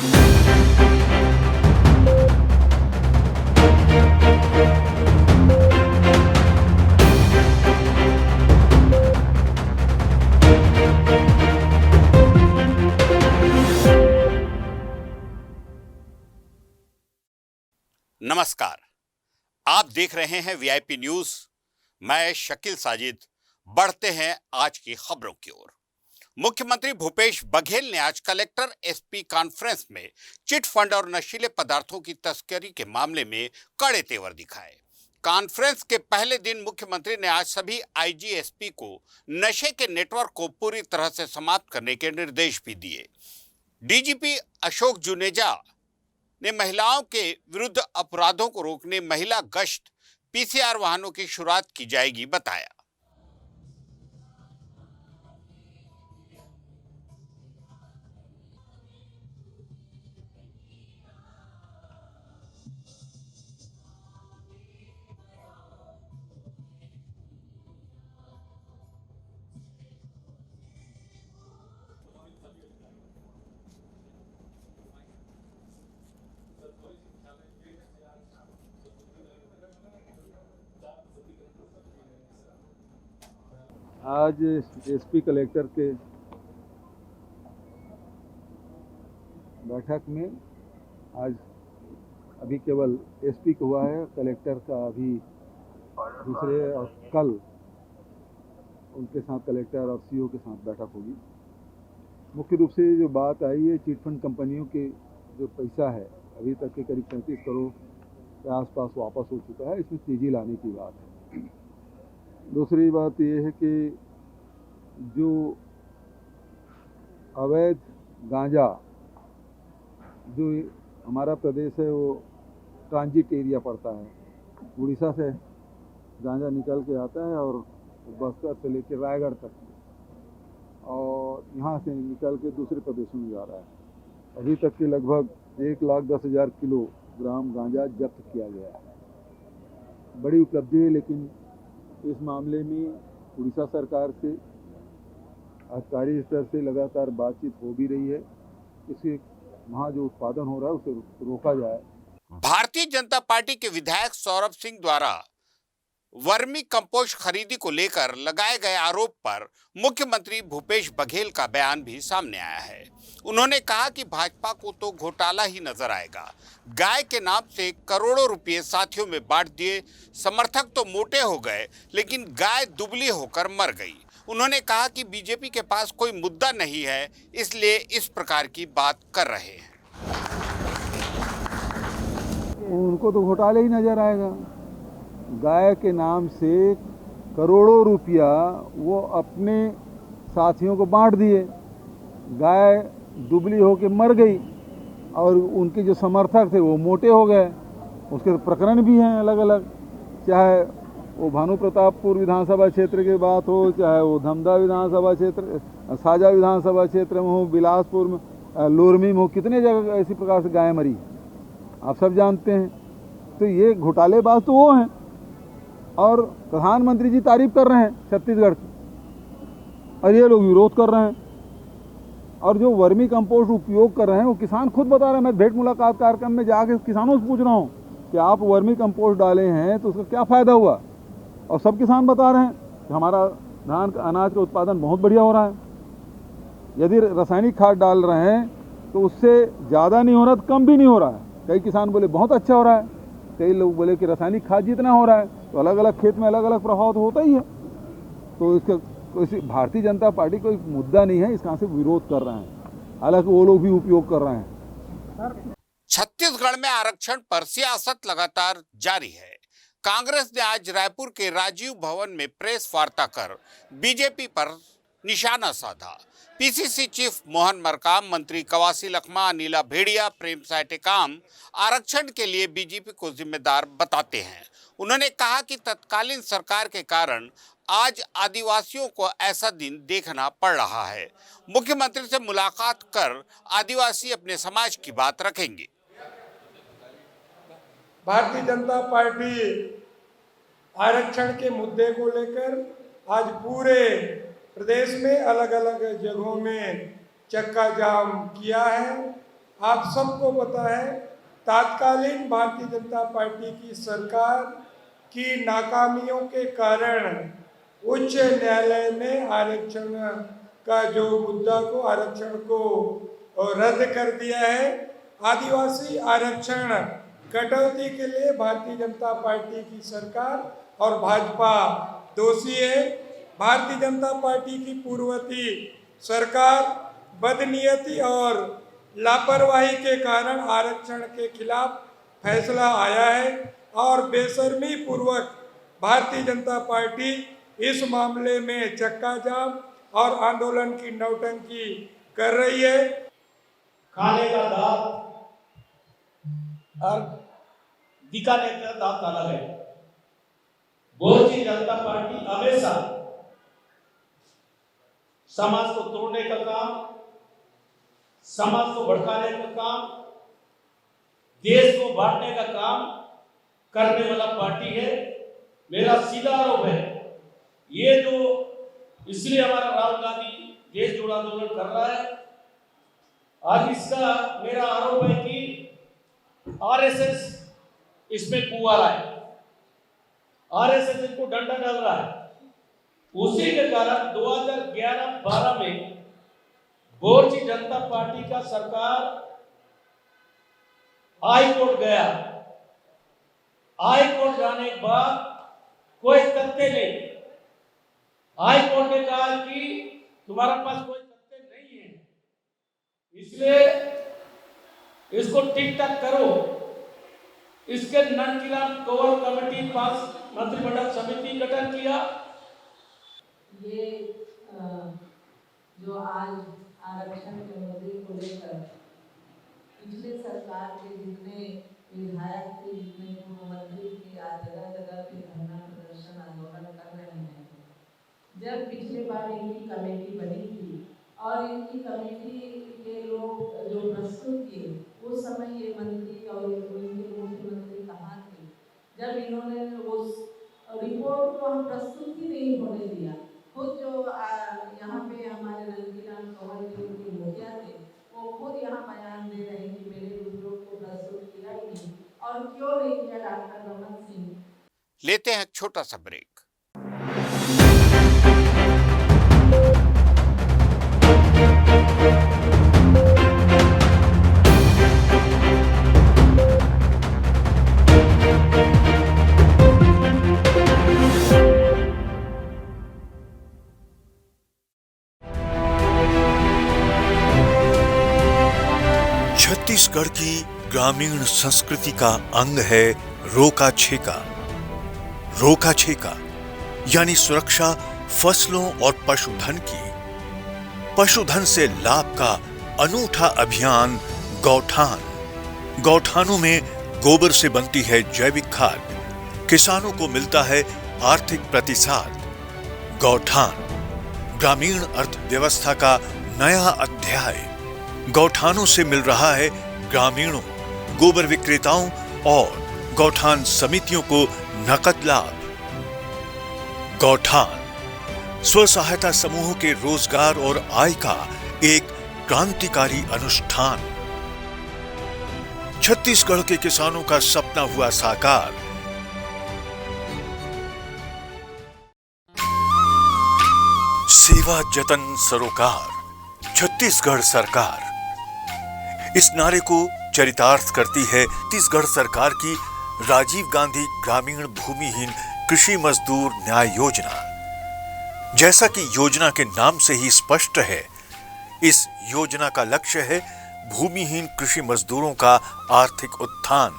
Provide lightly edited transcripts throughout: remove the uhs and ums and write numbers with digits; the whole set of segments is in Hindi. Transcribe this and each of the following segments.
नमस्कार, आप देख रहे हैं वीआईपी न्यूज। मैं शकील साजिद। बढ़ते हैं आज की खबरों की ओर। मुख्यमंत्री भूपेश बघेल ने आज कलेक्टर एसपी कॉन्फ्रेंस में चिट फंड और नशीले पदार्थों की तस्करी के मामले में कड़े तेवर दिखाए। कॉन्फ्रेंस के पहले दिन मुख्यमंत्री ने आज सभी आईजी-एसपी को नशे के नेटवर्क को पूरी तरह से समाप्त करने के निर्देश भी दिए। डीजीपी अशोक जुनेजा ने महिलाओं के विरुद्ध अपराधों को रोकने महिला गश्त पीसीआर वाहनों की शुरुआत की जाएगी बताया। आज एसपी कलेक्टर के बैठक में आज अभी केवल एसपी को हुआ है, कलेक्टर का अभी दूसरे और कल उनके साथ कलेक्टर और सीओ के साथ बैठक होगी। मुख्य रूप से जो बात आई है चिट फंड कंपनियों के जो पैसा है अभी तक के करीब 37 करोड़ के आसपास वापस हो चुका है, इसमें तेजी लाने की बात है। दूसरी बात ये है कि जो अवैध गांजा जो हमारा प्रदेश है वो ट्रांजिट एरिया पड़ता है, उड़ीसा से गांजा निकल के आता है और बस्तर से लेकर रायगढ़ तक और यहाँ से निकल के दूसरे प्रदेशों में जा रहा है। अभी तक के लगभग 1,10,000 किलोग्राम गांजा जब्त किया गया है। बड़ी उपलब्धि है, लेकिन इस मामले में उड़ीसा सरकार से अधिकारी स्तर से लगातार बातचीत हो भी रही है। इससे वहाँ जो उत्पादन हो रहा है उसे रोका जाए। भारतीय जनता पार्टी के विधायक सौरभ सिंह द्वारा वर्मी कंपोस्ट खरीदी को लेकर लगाए गए आरोप पर मुख्यमंत्री भूपेश बघेल का बयान भी सामने आया है। उन्होंने कहा कि भाजपा को तो घोटाला ही नजर आएगा। गाय के नाम से करोड़ों रुपए साथियों में बांट दिए, समर्थक तो मोटे हो गए लेकिन गाय दुबली होकर मर गई। उन्होंने कहा कि बीजेपी के पास कोई मुद्दा नहीं है, इसलिए इस प्रकार की बात कर रहे हैं। उनको तो घोटाले ही नजर आएगा। गाय के नाम से करोड़ों रुपया वो अपने साथियों को बांट दिए, गाय दुबली होकर मर गई और उनके जो समर्थक थे वो मोटे हो गए। उसके प्रकरण भी हैं अलग अलग, चाहे वो भानु प्रतापपुर विधानसभा क्षेत्र की बात हो, चाहे वो धमदा विधानसभा क्षेत्र, साजा विधानसभा क्षेत्र में हो, बिलासपुर में, लोरमी में हो, कितने जगह इसी प्रकार से गाय मरी आप सब जानते हैं। तो ये घोटालेबाज तो वो हैं और प्रधानमंत्री जी तारीफ कर रहे हैं छत्तीसगढ़ की और ये लोग विरोध कर रहे हैं। और जो वर्मी कंपोस्ट उपयोग कर रहे हैं वो किसान खुद बता रहे हैं। मैं भेंट मुलाकात कार्यक्रम में जाके किसानों से पूछ रहा हूँ कि आप वर्मी कंपोस्ट डाले हैं तो उसका क्या फ़ायदा हुआ, और सब किसान बता रहे हैं कि हमारा धान का अनाज का उत्पादन बहुत बढ़िया हो रहा है। यदि रासायनिक खाद डाल रहे हैं तो उससे ज़्यादा नहीं हो रहा तो कम भी नहीं हो रहा है। कई किसान बोले बहुत अच्छा हो रहा है, कई लोग बोले कि रासायनिक खाद जितना हो रहा है, तो अलग अलग खेत में अलग अलग प्रभाव तो होता ही है। तो इसका कोई भारतीय जनता पार्टी कोई मुद्दा नहीं है, इसका से विरोध कर रहे हैं, हालांकि वो लोग भी उपयोग कर रहे हैं। छत्तीसगढ़ में आरक्षण पर सियासत लगातार जारी है। कांग्रेस ने आज रायपुर के राजीव भवन में प्रेस वार्ता कर बीजेपी पर निशाना साधा। पीसीसी चीफ मोहन मरकाम, मंत्री कवासी लखमा, अनिला भेड़िया, प्रेमसाय टेकाम आरक्षण के लिए बीजेपी को जिम्मेदार बताते हैं। उन्होंने कहा कि तत्कालीन सरकार के कारण आज आदिवासियों को ऐसा दिन देखना पड़ रहा है। मुख्यमंत्री से मुलाकात कर आदिवासी अपने समाज की बात रखेंगे। भारतीय जनता पार्टी आरक्षण के मुद्दे को लेकर आज पूरे प्रदेश में अलग अलग जगहों में चक्का जाम किया है आप सबको पता है तात्कालीन भारतीय जनता पार्टी की सरकार की नाकामियों के कारण उच्च न्यायालय ने आरक्षण का जो मुद्दा को आरक्षण को रद्द कर दिया है। आदिवासी आरक्षण कटौती के लिए भारतीय जनता पार्टी की सरकार और भाजपा दोषी है। भारतीय जनता पार्टी की पूर्ववर्ती सरकार बदनीयती और लापरवाही के कारण आरक्षण के खिलाफ फैसला आया है और बेशर्मी पूर्वक भारतीय जनता पार्टी इस मामले में चक्का जाम और आंदोलन की नौटंकी कर रही है। खाने का दांत और दिखाने का दांत अलग है। भारतीय जनता पार्टी हमेशा समाज को तोड़ने का काम, समाज को भड़काने का काम, देश को बांटने का काम करने वाला पार्टी है। मेरा सीधा आरोप है, ये जो इसलिए हमारा राहुल गांधी देश जोड़ो आंदोलन कर रहा है, आज इसका मेरा आरोप है कि आरएसएस इसमें कुआ रहा है, आरएसएस इनको डंडा डाल रहा है। उसी के कारण 2011-12 में भारतीय जनता पार्टी का सरकार हाई कोर्ट गया। हाई कोर्ट जाने के बाद कोई तथ्य नहीं, हाई कोर्ट ने कहा कि तुम्हारे पास कोई तथ्य नहीं है, इसलिए इसको ठीक ठाक करो। इसके नन कोर कमेटी पास मंत्रिमंडल समिति गठन किया। ये जो आज आरक्षण के मुद्दे को लेकर पिछले सरकार के जितने विधायक थे, जितने पूर्व मंत्री थे, आज जगह जगह पे धरना प्रदर्शन आंदोलन कर रहे हैं। जब पिछले बार इनकी कमेटी बनी थी और इनकी कमेटी के लोग जो प्रस्तुत किए, उस समय ये मंत्री और उनके मुख्यमंत्री कहाँ थे जब इन्होंने उस रिपोर्ट को हम प्रस्तुत ही नहीं होने दिया। खुद जो यहाँ पे हमारे रंजीलाल कंवर जी के मुखिया थे, वो खुद यहाँ बयान दे रहे हैं कि मेरे रिपोर्ट को प्रस्तुत किया ही नहीं, और क्यों नहीं किया डॉक्टर रमन सिंह। लेते हैं एक छोटा सा ब्रेक। छत्तीसगढ़ की ग्रामीण संस्कृति का अंग है रोका छेका। रोका छेका यानी सुरक्षा फसलों और पशुधन की। पशुधन से लाभ का अनूठा अभियान गौठान। गौठानों में गोबर से बनती है जैविक खाद, किसानों को मिलता है आर्थिक प्रतिसाद। गौठान ग्रामीण अर्थव्यवस्था का नया अध्याय। गौठानों से मिल रहा है ग्रामीणों, गोबर विक्रेताओं और गौठान समितियों को नकद लाभ। गौठान स्व सहायता समूहों के रोजगार और आय का एक क्रांतिकारी अनुष्ठान। छत्तीसगढ़ के किसानों का सपना हुआ साकार। सेवा जतन सरोकार, छत्तीसगढ़ सरकार। इस नारे को चरितार्थ करती है छत्तीसगढ़ सरकार की राजीव गांधी ग्रामीण भूमिहीन कृषि मजदूर न्याय योजना। जैसा कि योजना के नाम से ही स्पष्ट है, इस योजना का लक्ष्य है भूमिहीन कृषि मजदूरों का आर्थिक उत्थान,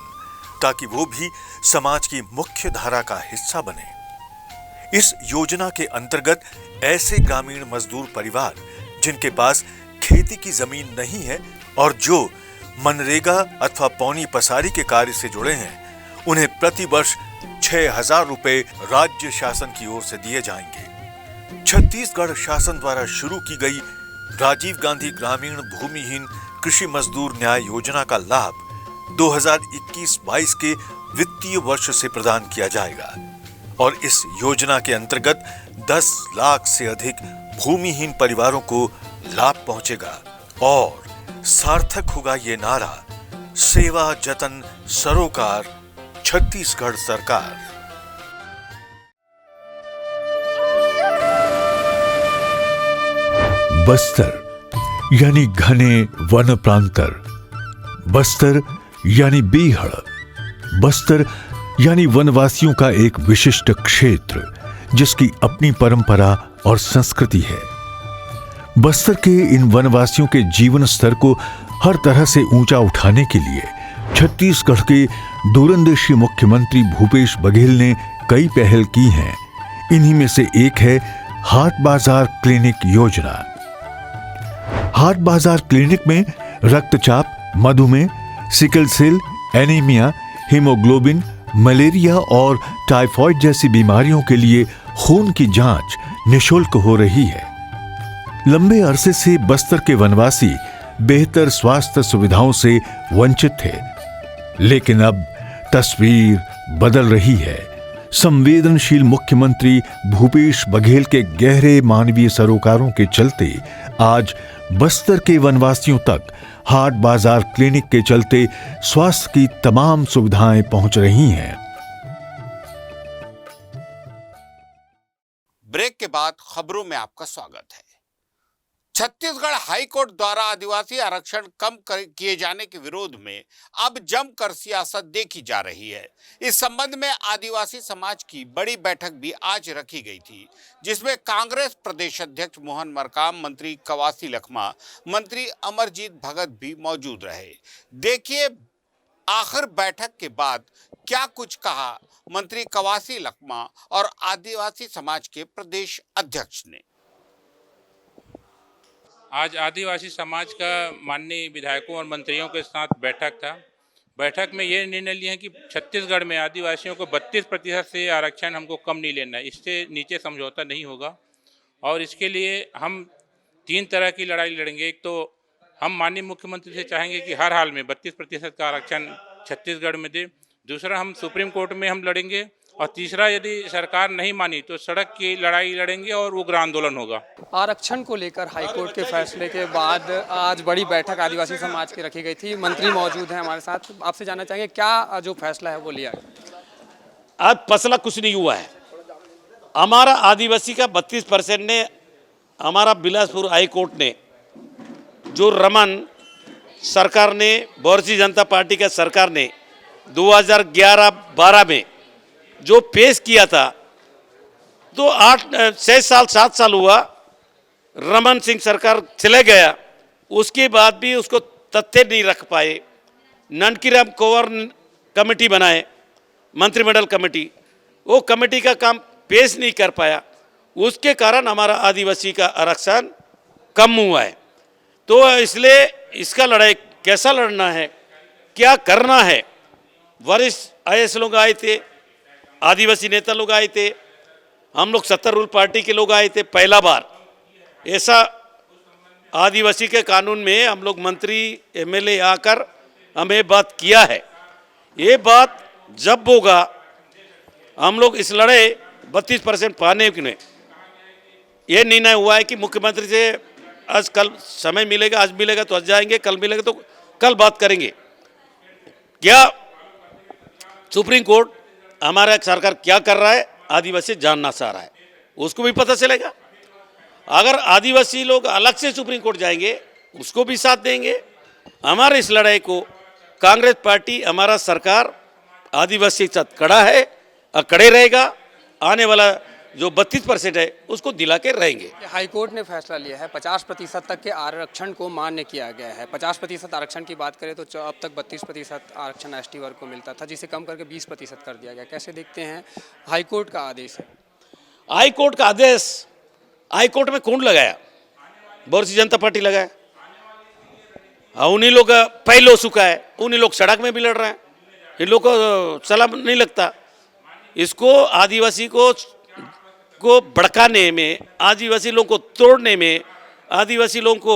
ताकि वो भी समाज की मुख्य धारा का हिस्सा बने। इस योजना के अंतर्गत ऐसे ग्रामीण मजदूर परिवार जिनके पास खेती की जमीन नहीं है और जो मनरेगा अथवा पौनी पसारी के कार्य से जुड़े हैं, उन्हें प्रति वर्ष 6,000 रुपए राज्य शासन की ओर से दिए जाएंगे। छत्तीसगढ़ शासन द्वारा शुरू की गई राजीव गांधी ग्रामीण भूमिहीन कृषि मजदूर न्याय योजना का लाभ 2021-22 के वित्तीय वर्ष से प्रदान किया जाएगा और इस योजना के अंतर्गत 10 लाख से अधिक भूमिहीन परिवारों को लाभ पहुंचेगा और सार्थक होगा ये नारा, सेवा जतन सरोकार, छत्तीसगढ़ सरकार। बस्तर यानी घने वन प्रांतर, बस्तर यानी बीहड़, बस्तर यानी वनवासियों का एक विशिष्ट क्षेत्र जिसकी अपनी परंपरा और संस्कृति है। बस्तर के इन वनवासियों के जीवन स्तर को हर तरह से ऊंचा उठाने के लिए छत्तीसगढ़ के दूरंदेशी मुख्यमंत्री भूपेश बघेल ने कई पहल की हैं। इन्हीं में से एक है हाट बाजार क्लिनिक योजना। हाट बाजार क्लिनिक में रक्तचाप, मधुमेह, sickle cell, anaemia, haemoglobin, malaria और टाइफाइड जैसी बीमारियों के लिए खून की जांच निःशुल्क हो रही है। लंबे अरसे से बस्तर के वनवासी बेहतर स्वास्थ्य सुविधाओं से वंचित थे, लेकिन अब तस्वीर बदल रही है। संवेदनशील मुख्यमंत्री भूपेश बघेल के गहरे मानवीय सरोकारों के चलते आज बस्तर के वनवासियों तक हाट बाजार क्लिनिक के चलते स्वास्थ्य की तमाम सुविधाएं पहुंच रही हैं। ब्रेक के बाद खबरों में आपका स्वागत है। छत्तीसगढ़ हाईकोर्ट द्वारा आदिवासी आरक्षण कम किए जाने के विरोध में अब जमकर सियासत देखी जा रही है। इस संबंध में आदिवासी समाज की बड़ी बैठक भी आज रखी गई थी, जिसमें कांग्रेस प्रदेश अध्यक्ष मोहन मरकाम, मंत्री कवासी लखमा, मंत्री अमरजीत भगत भी मौजूद रहे। देखिए आखिर बैठक के बाद क्या कुछ कहा मंत्री कवासी लखमा और आदिवासी समाज के प्रदेश अध्यक्ष ने। आज आदिवासी समाज का माननीय विधायकों और मंत्रियों के साथ बैठक था। बैठक में ये निर्णय लिया कि छत्तीसगढ़ में आदिवासियों को 32% से आरक्षण हमको कम नहीं लेना है, इससे नीचे समझौता नहीं होगा। और इसके लिए हम 3 तरह की लड़ाई लड़ेंगे। एक तो हम माननीय मुख्यमंत्री से चाहेंगे कि हर हाल में 32% का आरक्षण छत्तीसगढ़ में दे। दूसरा, हम सुप्रीम कोर्ट में हम लड़ेंगे। और तीसरा, यदि सरकार नहीं मानी तो सड़क की लड़ाई लड़ेंगे और उग्र आंदोलन होगा। आरक्षण को लेकर हाईकोर्ट के फैसले के बाद आज बड़ी बैठक आदिवासी समाज की रखी गई थी। मंत्री मौजूद हैं हमारे साथ, आपसे जानना चाहेंगे क्या जो फैसला है वो लिया है। आज फैसला कुछ नहीं हुआ है। हमारा आदिवासी का 32% ने हमारा बिलासपुर हाई कोर्ट ने जो रमन सरकार ने, भारतीय जनता पार्टी का सरकार ने 2011-12 में जो पेश किया था, तो 6-7 साल हुआ, रमन सिंह सरकार चले गया, उसके बाद भी उसको तथ्य नहीं रख पाए। ननकीराम कोवर कमेटी बनाए, मंत्रिमंडल कमेटी, वो कमेटी का काम पेश नहीं कर पाया, उसके कारण हमारा आदिवासी का आरक्षण कम हुआ है। तो इसलिए इसका लड़ाई कैसा लड़ना है, क्या करना है। वरिष्ठ IAS लोग आए थे, आदिवासी नेता लोग आए थे, हम लोग 70 रूल पार्टी के लोग आए थे। पहला बार ऐसा आदिवासी के कानून में हम लोग मंत्री MLA आकर हमें बात किया है। ये बात जब होगा, हम लोग इस लड़ाई 32% पाने के लिए ये निर्णय हुआ है कि मुख्यमंत्री से आज कल समय मिलेगा, आज मिलेगा तो आज जाएंगे, कल मिलेगा तो कल बात करेंगे। क्या सुप्रीम कोर्ट हमारा सरकार क्या कर रहा है आदिवासी जानना चाह रहा है, उसको भी पता चलेगा। अगर आदिवासी लोग अलग से सुप्रीम कोर्ट जाएंगे उसको भी साथ देंगे। हमारे इस लड़ाई को कांग्रेस पार्टी, हमारा सरकार आदिवासी के साथ खड़ा है और खड़े रहेगा। आने वाला जो 32% है उसको दिला के रहेंगे। हाईकोर्ट ने फैसला लिया है 50% तक के आरक्षण को मान्य किया गया है। 50% आरक्षण की बात करें तो अब तक 32% आरक्षण ST वर्ग को मिलता था, जिसे कम करके 20% कर दिया गया। कैसे देखते हैं हाईकोर्ट का आदेश है? हाईकोर्ट का आदेश हाईकोर्ट में कौन लगाया? भारतीय जनता पार्टी लगाया। उन्हीं लोग पहले हो चुका है, उन्हीं लोग सड़क में भी लड़ रहे हैं। इन लोग को सलाम नहीं लगता। इसको आदिवासी को भड़काने में, आदिवासी लोगों को तोड़ने में, आदिवासी लोगों को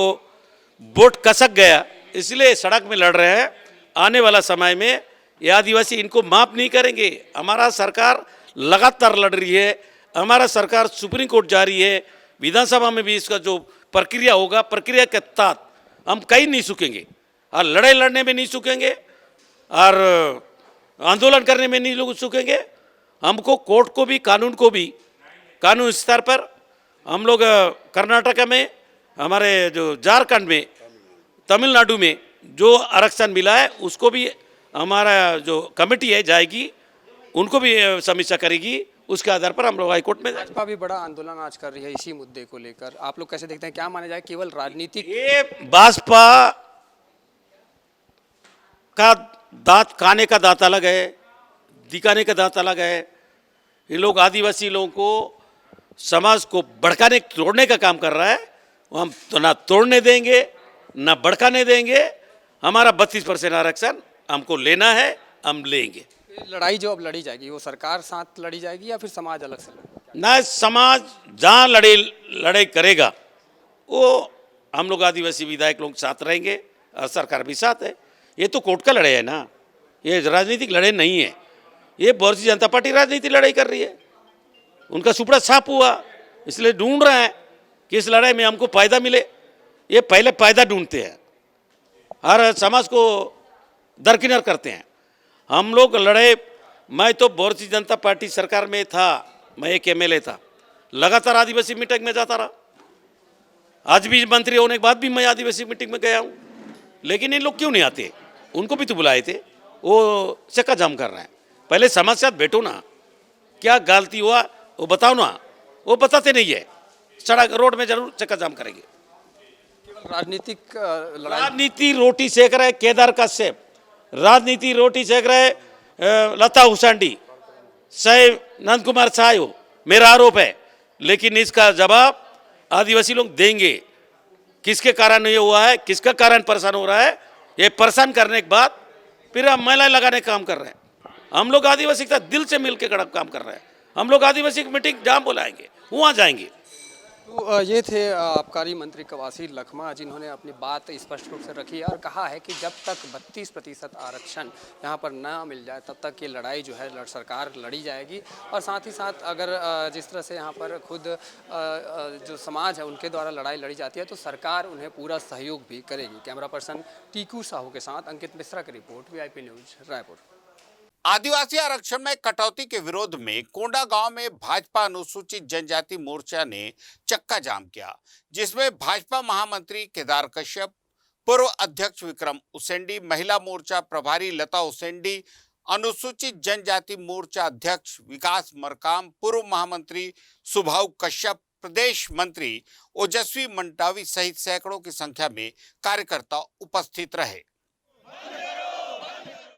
वोट कसक गया, इसलिए सड़क में लड़ रहे हैं। आने वाला समय में ये आदिवासी इनको माफ नहीं करेंगे। हमारा सरकार लगातार लड़ रही है, हमारा सरकार सुप्रीम कोर्ट जा रही है, विधानसभा में भी इसका जो प्रक्रिया होगा, प्रक्रिया के तहत हम कहीं नहीं झुकेंगे और लड़ाई लड़ने में नहीं झुकेंगे और आंदोलन करने में नहीं लोग झुकेंगे। हमको कोर्ट को भी कानून स्तर पर हम लोग कर्नाटक में, हमारे जो झारखंड में, तमिलनाडु में जो आरक्षण मिला है उसको भी हमारा जो कमेटी है जाएगी, उनको भी समीक्षा करेगी। उसके आधार पर हम लोग हाईकोर्ट में। भाजपा भी बड़ा आंदोलन आज कर रही है इसी मुद्दे को लेकर, आप लोग कैसे देखते हैं? क्या माना जाए केवल राजनीतिक? ये भाजपा का दांत खाने का दांत अलग है, दिखाने का दांत अलग है। ये लोग आदिवासी लोगों को, समाज को भड़काने तोड़ने का काम कर रहा है। हम तो ना तोड़ने देंगे ना भड़काने देंगे। हमारा 32% आरक्षण हमको लेना है, हम लेंगे। लड़ाई जो अब लड़ी जाएगी वो सरकार साथ लड़ी जाएगी या फिर समाज अलग से लड़ेगा? ना, समाज जहाँ लड़ाई करेगा वो हम लोग आदिवासी विधायक लोग साथ रहेंगे और सरकार भी साथ है। ये तो कोर्ट का लड़ाई है ना, ये राजनीतिक लड़ाई नहीं है। ये भारतीय जनता पार्टी राजनीतिक लड़ाई कर रही है, उनका सुपड़ा साफ हुआ, इसलिए ढूंढ रहे हैं कि इस लड़ाई में हमको फायदा मिले। ये पहले फायदा ढूंढते हैं, हर समाज को दरकिनार करते हैं। हम लोग लड़े, मैं तो भारतीय जनता पार्टी सरकार में था, मैं एक MLA था, लगातार आदिवासी मीटिंग में जाता रहा। आज भी मंत्री होने के बाद भी मैं आदिवासी मीटिंग में गया हूँ। लेकिन ये लोग क्यों नहीं आते? उनको भी तो बुलाए थे, वो चक्का जाम कर रहे हैं। पहले समाज के साथ बैठो ना, क्या गलती हुआ वो बताओ ना, वो बताते नहीं है। सड़क रोड में जरूर चक्का जाम करेंगे। राजनीतिक राजनीति रोटी सेक रहे केदार कश्यप, राजनीति रोटी सेक रहे लता हुसैंडी, साहेब नंद कुमार साहब, मेरा आरोप है। लेकिन इसका जवाब आदिवासी लोग देंगे। किसके कारण ये हुआ है, किसका कारण परेशान हो रहा है, ये परेशान करने के बाद फिर हम महिलाएं लगाने का काम कर रहे हैं। हम लोग आदिवासी के साथ दिल से मिल के काम कर रहे हैं। हम लोग आदिवासी की मीटिंग जहाँ बुलाएंगे वहाँ जाएंगे। तो ये थे आबकारी मंत्री कवासी लखमा, जिन्होंने अपनी बात स्पष्ट रूप से रखी है और कहा है कि जब तक 32% आरक्षण यहाँ पर ना मिल जाए तब तक ये लड़ाई जो है सरकार लड़ी जाएगी। और साथ ही साथ अगर जिस तरह से यहाँ पर खुद जो समाज है उनके द्वारा लड़ाई लड़ी जाती है तो सरकार उन्हें पूरा सहयोग भी करेगी। कैमरा पर्सन टीकू साहू के साथ अंकित मिश्रा की रिपोर्ट, VIP न्यूज रायपुर। आदिवासी आरक्षण में कटौती के विरोध में कोंडा गांव में भाजपा अनुसूचित जनजाति मोर्चा ने चक्का जाम किया, जिसमें भाजपा महामंत्री केदार कश्यप, पूर्व अध्यक्ष विक्रम उसेंडी, महिला मोर्चा प्रभारी लता उसेंडी, अनुसूचित जनजाति मोर्चा अध्यक्ष विकास मरकाम, पूर्व महामंत्री सुभाव कश्यप, प्रदेश मंत्री ओजस्वी मंटावी सहित सैकड़ों की संख्या में कार्यकर्ता उपस्थित रहे।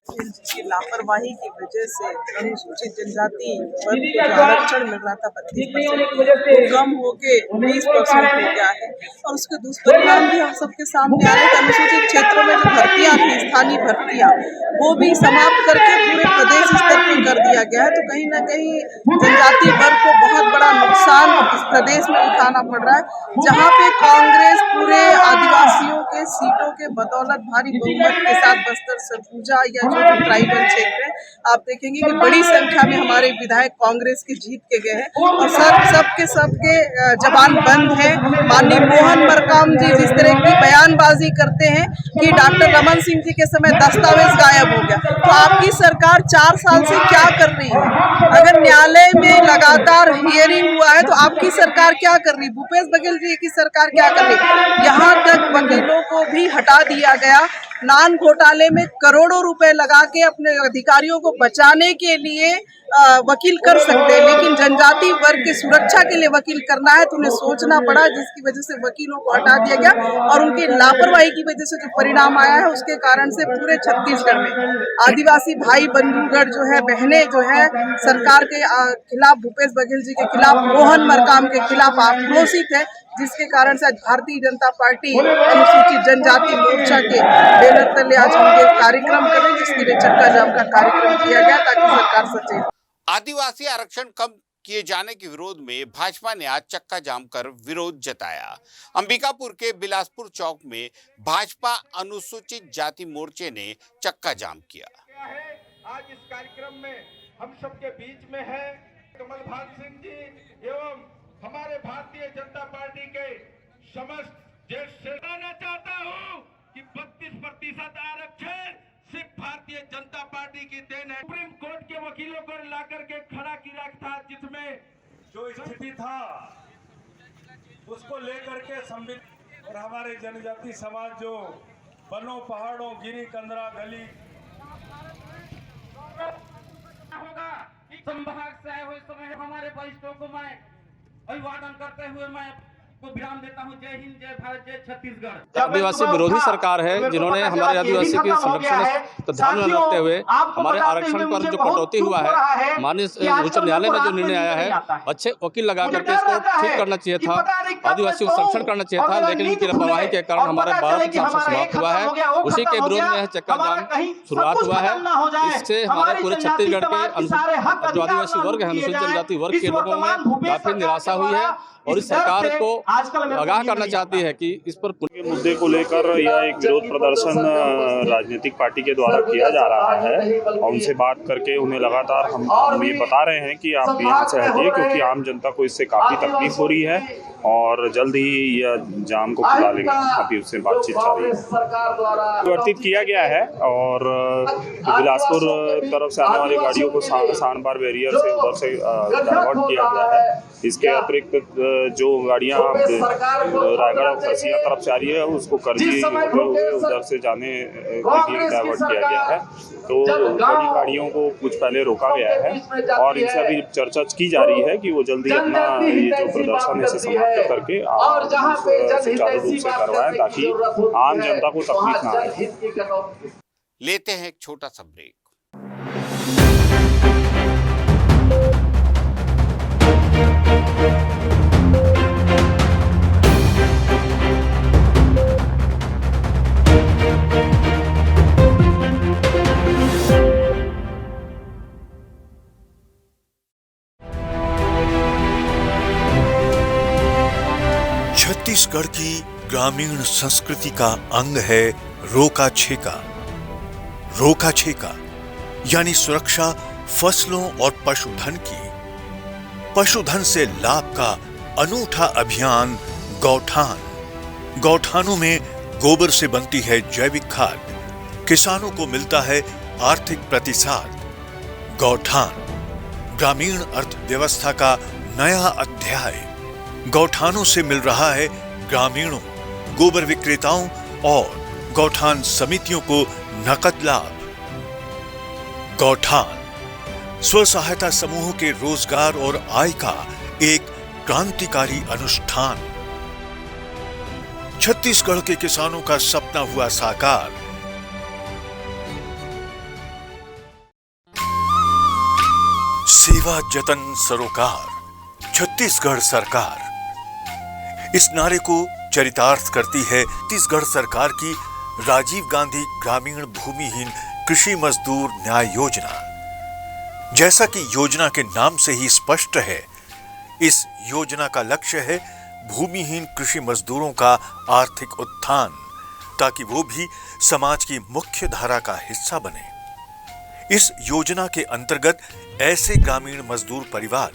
की लापरवाही की वजह से अनुसूचित जनजाति वर्ग को जो आरक्षण मिल रहा था 32% वो कम होके 20% हो गया है। और उसके दुष्परिणाम भी हम सबके सामने आ रहे हैं। अनुसूचित क्षेत्रों में जो भर्तियां थी, स्थानीय भर्तियां, वो भी समाप्त करके पूरे प्रदेश स्तर पर कर दिया गया है। तो कहीं ना कहीं जनजाति वर्ग को बहुत बड़ा नुकसान इस प्रदेश में उठाना पड़ रहा है, जहाँ पे कांग्रेस पूरे आदिवासियों के सीटों के बदौलत भारी बहुमत के साथ बस्तर सरगुजा या ट्राइबल क्षेत्र है, आप देखेंगे कि बड़ी संख्या में हमारे विधायक कांग्रेस के जीत के गए हैं और सबके जबान बंद है। माननीय मोहन मरकाम जी जिस तरह की बयानबाजी करते हैं कि डॉक्टर रमन सिंह जी के समय दस्तावेज गायब हो गया, तो आपकी सरकार 4 साल से क्या कर रही है? अगर न्यायालय में लगातार हियरिंग हुआ है तो आपकी सरकार क्या कर रही? भूपेश बघेल जी की सरकार क्या कर रही? यहाँ तक वकीलों को भी हटा दिया गया। नान घोटाले में करोड़ों रुपए लगा के अपने अधिकारियों को बचाने के लिए वकील कर सकते हैं, लेकिन जनजाति वर्ग की सुरक्षा के लिए वकील करना है तो उन्हें सोचना पड़ा, जिसकी वजह से वकीलों को हटा दिया गया। और उनकी लापरवाही की वजह से जो परिणाम आया है उसके कारण से पूरे छत्तीसगढ़ में आदिवासी भाई बंधुगढ़ जो है, बहनें जो है, सरकार के खिलाफ, भूपेश बघेल जी के खिलाफ, मोहन मरकाम के खिलाफ आक्रोशित है, जिसके कारण से आज भारतीय जनता पार्टी अनुसूचित जनजाति मोर्चा के बैनर तले आज हम एक कार्यक्रम कर रहे हैं, जिसके लिए चक्का जाम का कार्यक्रम किया गया ताकि सरकार सचेत। आदिवासी आरक्षण कम किए जाने के विरोध में भाजपा ने आज चक्का जाम कर विरोध जताया। अंबिकापुर के बिलासपुर चौक में भाजपा अनुसूचित जाति मोर्चे ने चक्का जाम किया। आज इस कार्यक्रम में हम सबके बीच में है कमलभाग सिंह जी एवं हमारे भारतीय जनता पार्टी के समस्त बताना चाहता हूं कि 32% आरक्षण सिर्फ भारतीय जनता पार्टी की देन है। सुप्रीम कोर्ट के वकीलों को लाकर के खड़ा किया था, जिसमें जो स्थिति था उसको लेकर के संविधान और हमारे जनजाति समाज जो वनों, पहाड़ों, गिरी, कंदरा, गली होगा संभाग से आए हुए समय हमारे वरिष्ठों को मैं अभिवादन करते हुए मैं को विराम देता हूं। जय हिंद, जय भारत, जय छत्तीसगढ़। आदिवासी विरोधी सरकार है जिन्होंने हमारे आदिवासी के संरक्षण को ध्यान में रखते हुए हमारे आरक्षण पर जो कटौती हुआ है, माननीय उच्च न्यायालय में जो निर्णय आया है, अच्छे वकील लगा करके इसको ठीक करना चाहिए था, आदिवासी को संरक्षण करना चाहिए था, लेकिन इनकी लापरवाही के कारण हमारा 12% समाप्त हुआ है। उसी के विरोध में चक्का जाम शुरुआत हुआ है। इससे हमारे पूरे छत्तीसगढ़ के जो आदिवासी वर्ग है, अनुसूचित जनजाति वर्ग के लोगों में काफी निराशा हुई है और इस सरकार को आगाह करना चाहती है कि इस पर मुद्दे को लेकर यह एक विरोध प्रदर्शन राजनीतिक पार्टी के द्वारा किया जा रहा है और उनसे बात करके उन्हें लगातार हम ये बता रहे हैं कि आप यहाँ से हटिए, क्योंकि आम जनता को इससे काफ़ी तकलीफ हो रही है और जल्द ही यह जाम को खुला लेंगे। अभी उससे बातचीत जारी है, परिवर्तित किया गया है और बिलासपुर तरफ से आने वाली गाड़ियों को सांडबार बैरियर से उधर से डाइवर्ट किया गया है। इसके अतिरिक्त जो गाड़ियाँ रायगढ़ और खरसिया तरफ से आ रही है उसको करजी होते हुए उधर से जाने के लिए डाइवर्ट किया गया है। तो बड़ी गाड़ियों को कुछ पहले रोका गया है और इनसे अभी चर्चा की जा रही है कि वो जल्दी अपना ये जो प्रदर्शन है इसे समाप्त करके सुचारू रूप से करवाएं ताकि आम जनता को तकलीफ ना आए। लेते हैं एक छोटा सा ब्रेक। छत्तीसगढ़ की ग्रामीण संस्कृति का अंग है रोका छेका। रोका छेका यानी सुरक्षा फसलों और पशुधन की। पशुधन से लाभ का अनूठा अभियान गौठान। गौठानों में गोबर से बनती है जैविक खाद, किसानों को मिलता है आर्थिक प्रतिसाद। गौठान ग्रामीण अर्थव्यवस्था का नया अध्याय। गौठानों से मिल रहा है ग्रामीणों, गोबर विक्रेताओं और गौठान समितियों को नकद लाभ। गौठान स्व सहायता समूहों के रोजगार और आय का एक क्रांतिकारी अनुष्ठान। छत्तीसगढ़ के किसानों का सपना हुआ साकार। सेवा जतन सरोकार, छत्तीसगढ़ सरकार। इस नारे को चरितार्थ करती है छत्तीसगढ़ सरकार की राजीव गांधी ग्रामीण भूमिहीन कृषि मजदूर न्याय योजना। जैसा कि योजना के नाम से ही स्पष्ट है, इस योजना का लक्ष्य है भूमिहीन कृषि मजदूरों का आर्थिक उत्थान, ताकि वो भी समाज की मुख्य धारा का हिस्सा बने। इस योजना के अंतर्गत ऐसे ग्रामीण मजदूर परिवार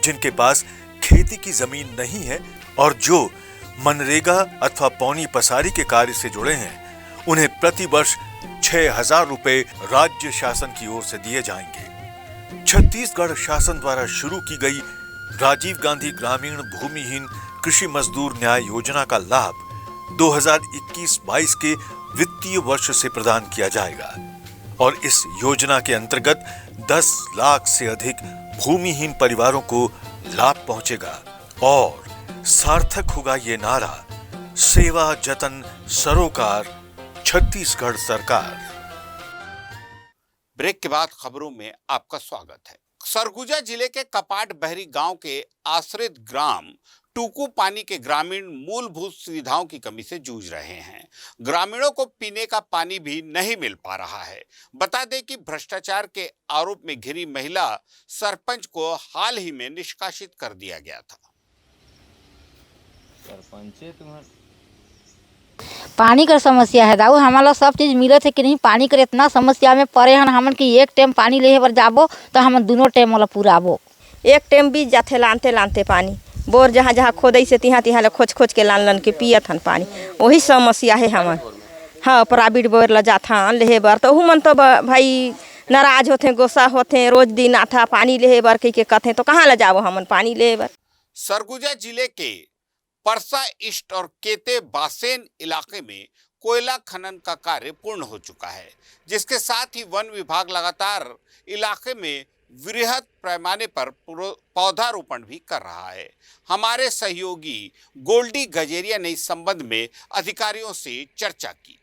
जिनके पास खेती की जमीन नहीं है और जो मनरेगा अथवा पौनी पसारी के कार्य से जुड़े हैं, उन्हें प्रति वर्ष 6,000 रुपए राज्य शासन की ओर से दिए जाएंगे। छत्तीसगढ़ शासन द्वारा शुरू की गई राजीव गांधी ग्रामीण भूमिहीन कृषि मजदूर न्याय योजना का लाभ 2021-22 के वित्तीय वर्ष से प्रदान किया जाएगा और इस योजना के अंतर्गत 10 लाख से अधिक भूमिहीन परिवारों को लाभ पहुंचेगा और सार्थक होगा ये नारा, सेवा जतन सरोकार, छत्तीसगढ़ सरकार। ब्रेक के बाद खबरों में आपका स्वागत है। सरगुजा जिले के कपाट बहरी गांव के आश्रित ग्राम टूकू पानी के ग्रामीण मूलभूत सुविधाओं की कमी से जूझ रहे हैं। ग्रामीणों को पीने का पानी भी नहीं मिल पा रहा है। बता दें कि भ्रष्टाचार के आरोप में घिरी महिला सरपंच को हाल ही में निष्कासित कर दिया गया था। पानी का समस्या है दाऊ, हमारा सब चीज मिलत है कि नहीं। पानी कर इतना समस्या में पड़े हैं हमन कि एक टाइम पानी ले बर जाबो तो हम दोनों टाइम वाला पूरा आबो। एक टाइम बीत जाते लानते लानते पानी बोर जहाँ जहाँ खोदै से तिहाँ तिहाँ ले खोज खोज के लान के पियत हन पानी। वही समस्या है हमन। हाँ, प्राइवेट बोर ला जाथन लेहे बर तो ओहू मन तो भाई नाराज होते, गुस्सा होते, रोज दिन आता पानी लेहे बर कह के कहते तो कहाँ ले जाओ हमन पानी लेहे बर। सरगुजा जिले के परसा ईस्ट और केते बासेन इलाके में कोयला खनन का कार्य पूर्ण हो चुका है, जिसके साथ ही वन विभाग लगातार इलाके में वृहद पैमाने पर पौधारोपण भी कर रहा है। हमारे सहयोगी गोल्डी गजेरिया ने इस संबंध में अधिकारियों से चर्चा की।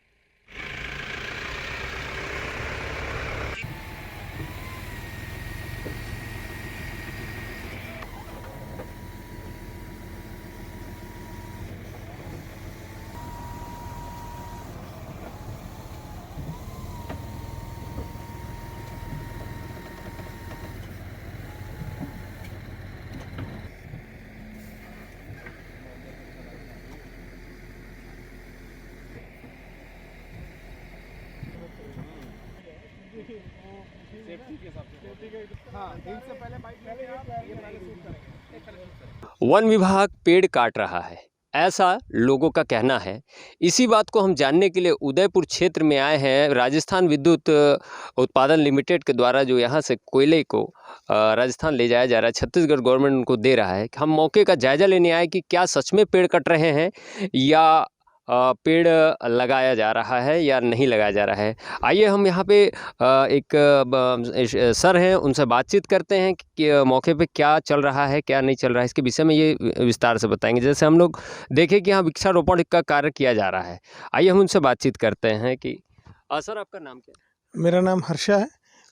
वन विभाग पेड़ काट रहा है, ऐसा लोगों का कहना है। इसी बात को हम जानने के लिए उदयपुर क्षेत्र में आए हैं। राजस्थान विद्युत उत्पादन लिमिटेड के द्वारा जो यहाँ से कोयले को राजस्थान ले जाया जा रहा है, छत्तीसगढ़ गवर्नमेंट उनको दे रहा है। हम मौके का जायजा लेने आए कि क्या सच में पेड़ कट रहे हैं या पेड़ लगाया जा रहा है या नहीं लगाया जा रहा है। आइए हम यहाँ पे एक सर हैं, उनसे बातचीत करते हैं कि मौके पे क्या चल रहा है क्या नहीं चल रहा है, इसके विषय में ये विस्तार से बताएंगे। जैसे हम लोग देखें कि यहाँ वृक्षारोपण का कार्य किया जा रहा है, आइए हम उनसे बातचीत करते हैं कि सर आपका नाम क्या है? मेरा नाम हर्षा है।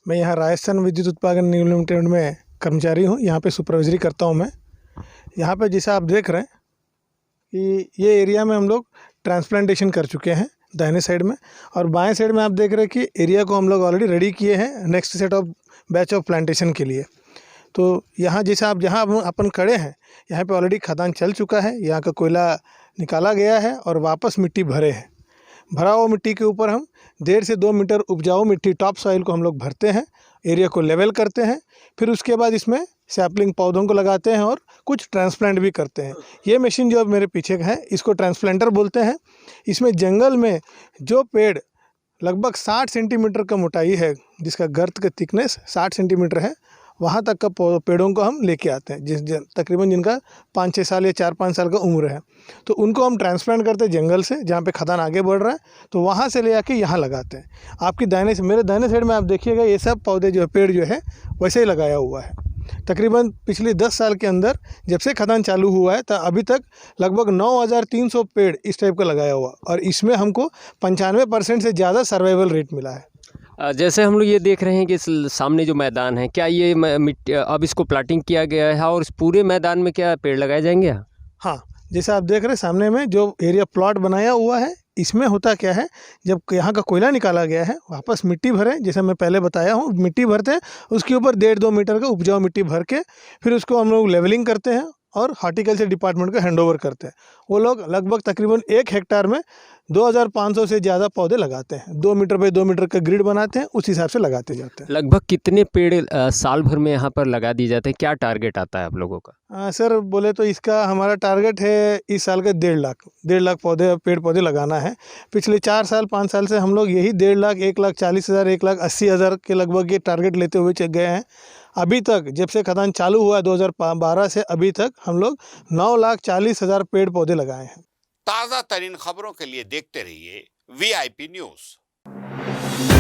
मैं यहाँ राजस्थान विद्युत उत्पादन निगम लिमिटेड में कर्मचारी हूँ, यहाँ पे सुपरवाइजरी करता हूँ मैं। यहाँ पे जैसा आप देख रहे हैं कि ये एरिया में हम लोग ट्रांसप्लांटेशन कर चुके हैं दाहिने साइड में, और बाएं साइड में आप देख रहे हैं कि एरिया को हम लोग ऑलरेडी रेडी किए हैं next set of batch of plantation के लिए। तो यहाँ जैसा आप जहाँ अपन खड़े हैं, यहाँ पे ऑलरेडी खदान चल चुका है, यहाँ का कोयला निकाला गया है और वापस मिट्टी भरे हैं। भरा हुआ मिट्टी के ऊपर हम 1.5 से 2 मीटर उपजाऊ मिट्टी टॉप सॉइल को हम लोग भरते हैं, एरिया को लेवल करते हैं, फिर उसके बाद इसमें सैपलिंग पौधों को लगाते हैं और कुछ ट्रांसप्लांट भी करते हैं। ये मशीन जो अब मेरे पीछे है इसको ट्रांसप्लांटर बोलते हैं। इसमें जंगल में जो पेड़ लगभग 60 सेंटीमीटर का मोटाई है, जिसका गर्त का थिकनेस 60 सेंटीमीटर है, वहाँ तक का पेड़ों को हम लेके आते हैं, तकरीबन जिनका 5-6 साल या 4-5 साल का उम्र है, तो उनको हम ट्रांसप्लांट करते हैं जंगल से, जहाँ पे खदान आगे बढ़ रहा है, तो वहाँ से ले आके यहाँ लगाते हैं। आपकी दाहिने से मेरे दाहिने साइड में आप देखिएगा, ये सब पौधे जो है, पेड़ जो है वैसे ही लगाया हुआ है। तकरीबन पिछले 10 साल के अंदर जब से खदान चालू हुआ है तो अभी तक लगभग 9,300 पेड़ इस टाइप का लगाया हुआ, और इसमें हमको 95% से ज़्यादा सर्वाइवल रेट मिला है। जैसे हम लोग ये देख रहे हैं कि सामने जो मैदान है, क्या ये मिट्टी अब इसको प्लाटिंग किया गया है और इस पूरे मैदान में क्या पेड़ लगाए जाएंगे? हाँ, जैसे आप देख रहे हैं सामने में जो एरिया प्लॉट बनाया हुआ है, इसमें होता क्या है, जब यहाँ का कोयला निकाला गया है वापस मिट्टी भरे, जैसे मैं पहले बताया हूँ, मिट्टी भरते हैं, उसके ऊपर 1.5-2 मीटर का उपजाऊ मिट्टी भर के फिर उसको हम लोग लेवलिंग करते हैं और हॉर्टिकल्चर डिपार्टमेंट को हैंडओवर करते हैं। वो लोग लगभग तकरीबन 1 हेक्टेयर में 2500 से ज़्यादा पौधे लगाते हैं। 2 मीटर बाई 2 मीटर का ग्रिड बनाते हैं, उस हिसाब से लगाते जाते हैं। लगभग कितने पेड़ साल भर में यहाँ पर लगा दिए जाते हैं? क्या टारगेट आता है आप लोगों का? सर बोले तो इसका हमारा टारगेट है इस साल का 1.5 लाख पेड़ पौधे लगाना है। पिछले 4-5 साल से हम लोग यही 1.5 लाख, 1,40,000, 1,80,000 के लगभग ये टारगेट लेते हुए गए हैं। अभी तक जब से खदान चालू हुआ 2012 से अभी तक हम लोग 9,40,000 पेड़ पौधे लगाए हैं। ताज़ा तरीन खबरों के लिए देखते रहिए VIP न्यूज़।